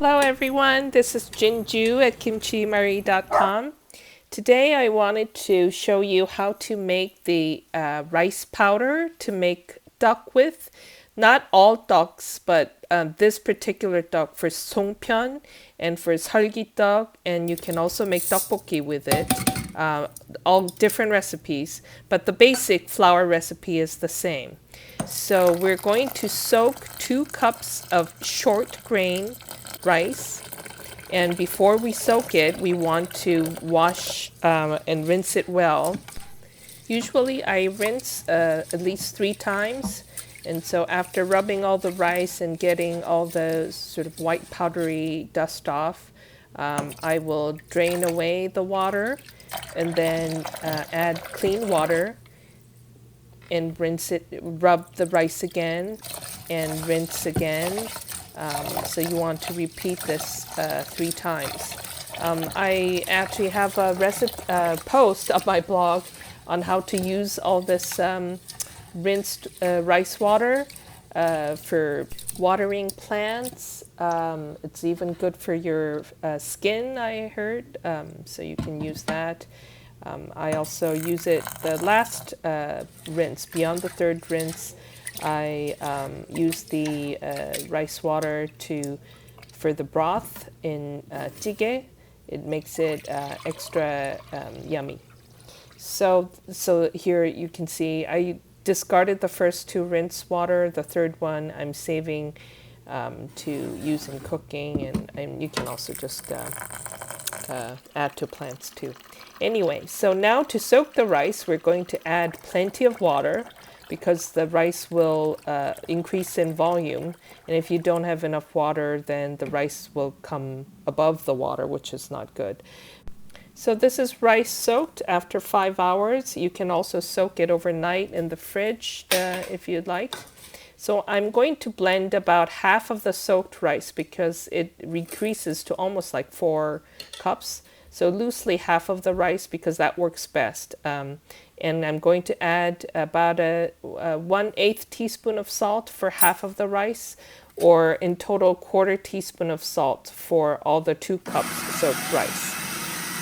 Hello everyone, this is Jinju at kimchimarie.com. Today I wanted to show you how to make the rice powder to make tteok with. Not all tteoks, but this particular tteok for Songpyeon and for Seolgitteok, and you can also make Tteokbokki with it. All different recipes, but the basic flour recipe is the same. So we're going to soak 2 cups of short grain rice, and before we soak it we want to wash and rinse it well. Usually I rinse at least 3 times, and so after rubbing all the rice and getting all the sort of white powdery dust off, I will drain away the water and then add clean water and rinse it, rub the rice again and rinse again. So you want to repeat this 3 times. I actually have a post on my blog on how to use all this rinsed rice water for watering plants. It's even good for your skin, I heard, so you can use that. I also use it the last rinse, beyond the 3rd rinse. I use the rice water for the broth in jjigae. It makes it extra yummy. So here you can see I discarded the first 2 rinse water. The 3rd one I'm saving to use in cooking, and you can also just add to plants too. Anyway, so now to soak the rice, we're going to add plenty of water because the rice will increase in volume, and if you don't have enough water, then the rice will come above the water, which is not good. So this is rice soaked after 5 hours. You can also soak it overnight in the fridge if you'd like. So I'm going to blend about half of the soaked rice because it decreases to almost like 4 cups. So loosely half of the rice because that works best. And I'm going to add about a 1/8 teaspoon of salt for half of the rice, or in total 1/4 teaspoon of salt for all the 2 cups soaked rice.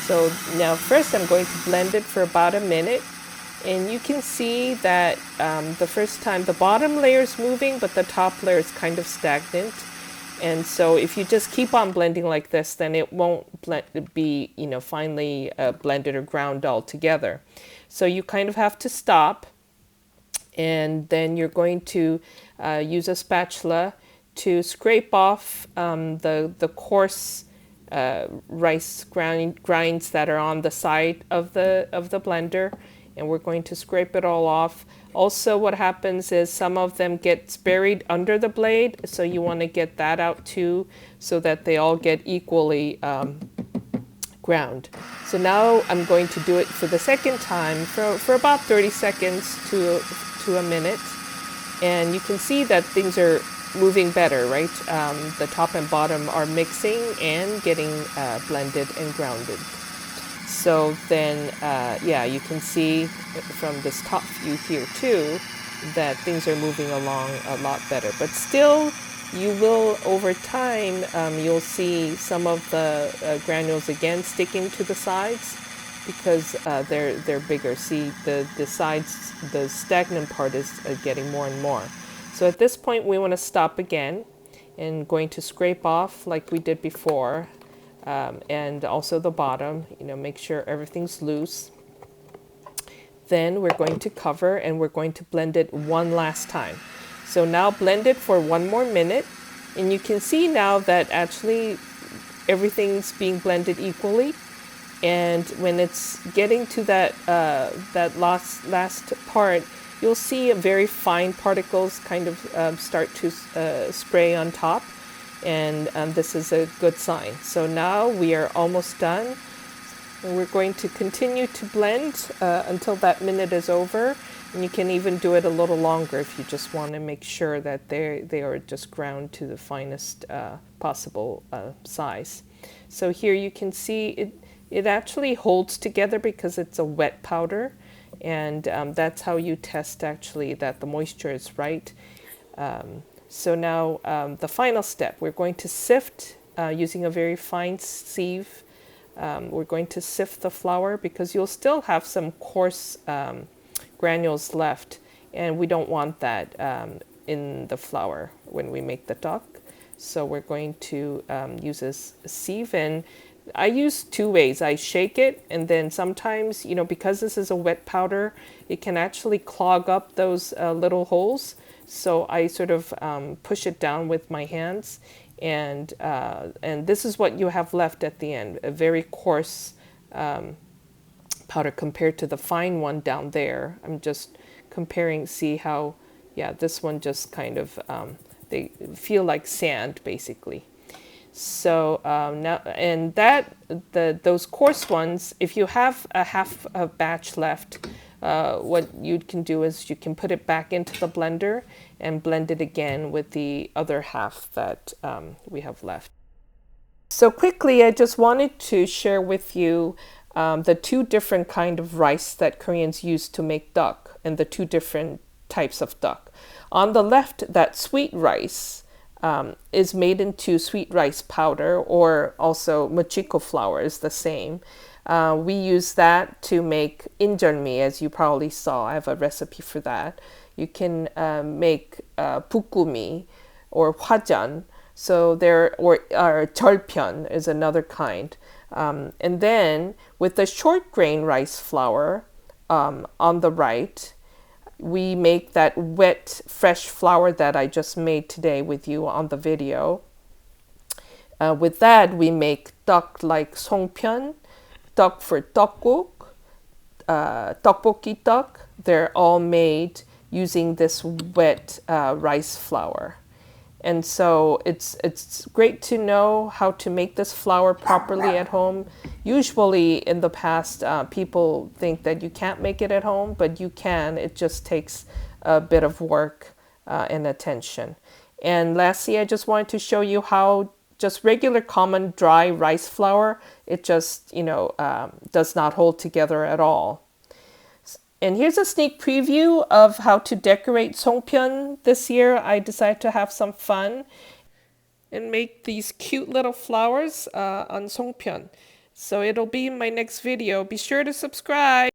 So now first I'm going to blend it for about a minute, and you can see that the first time the bottom layer is moving but the top layer is kind of stagnant. And so if you just keep on blending like this, then it won't be finely blended or ground all together. So you kind of have to stop, and then you're going to use a spatula to scrape off the coarse rice grinds that are on the side of the blender, and we're going to scrape it all off. Also, what happens is some of them gets buried under the blade, so you want to get that out too, so that they all get equally ground. So now I'm going to do it for the second time for about 30 seconds to a minute, and you can see that things are moving better, right? The top and bottom are mixing and getting blended and grounded. So then, yeah, you can see from this top view here too that things are moving along a lot better. But still, you will, over time, you'll see some of the granules again sticking to the sides because they're bigger. See, the sides, the stagnant part is getting more and more. So at this point, we want to stop again and going to scrape off like we did before. And also the bottom, make sure everything's loose. Then we're going to cover and we're going to blend it one last time. So now blend it for 1 more minute, and you can see now that actually everything's being blended equally. And when it's getting to that last part, you'll see very fine particles kind of start to spray on top. And this is a good sign. So now we are almost done. And we're going to continue to blend until that minute is over. And you can even do it a little longer if you just want to make sure that they are just ground to the finest possible size. So here you can see it actually holds together because it's a wet powder. And that's how you test actually that the moisture is right. So now the final step, we're going to sift using a very fine sieve. We're going to sift the flour because you'll still have some coarse granules left, and we don't want that in the flour when we make the tteok. So we're going to use this sieve, and I use two ways. I shake it, and then sometimes, you know, because this is a wet powder, it can actually clog up those little holes. So I sort of push it down with my hands, and this is what you have left at the end, a very coarse powder compared to the fine one down there. I'm just comparing, see how, yeah, this one just kind of, they feel like sand basically. So now, and those coarse ones, if you have a half a batch left, what you can do is you can put it back into the blender and blend it again with the other half that we have left. So quickly, I just wanted to share with you the two different kind of rice that Koreans use to make tteok, and the two different types of tteok. On the left, that sweet rice is made into sweet rice powder, or also mochiko flour is the same. We use that to make injeolmi, as you probably saw. I have a recipe for that. You can make bukgumi or hwajan. So there, or Songpyeon is another kind. And then with the short grain rice flour on the right, we make that wet, fresh flour that I just made today with you on the video. With that, we make tteok like Songpyeon, tteok for Tteokbokki, Tteokbokki tteok. They're all made using this wet rice flour. And so it's great to know how to make this flour properly at home. Usually in the past, people think that you can't make it at home, but you can. It just takes a bit of work and attention. And lastly, I just wanted to show you how just regular common dry rice flour, it just, you know, does not hold together at all. And here's a sneak preview of how to decorate Songpyeon this year. I decided to have some fun and make these cute little flowers on Songpyeon. So it'll be in my next video. Be sure to subscribe.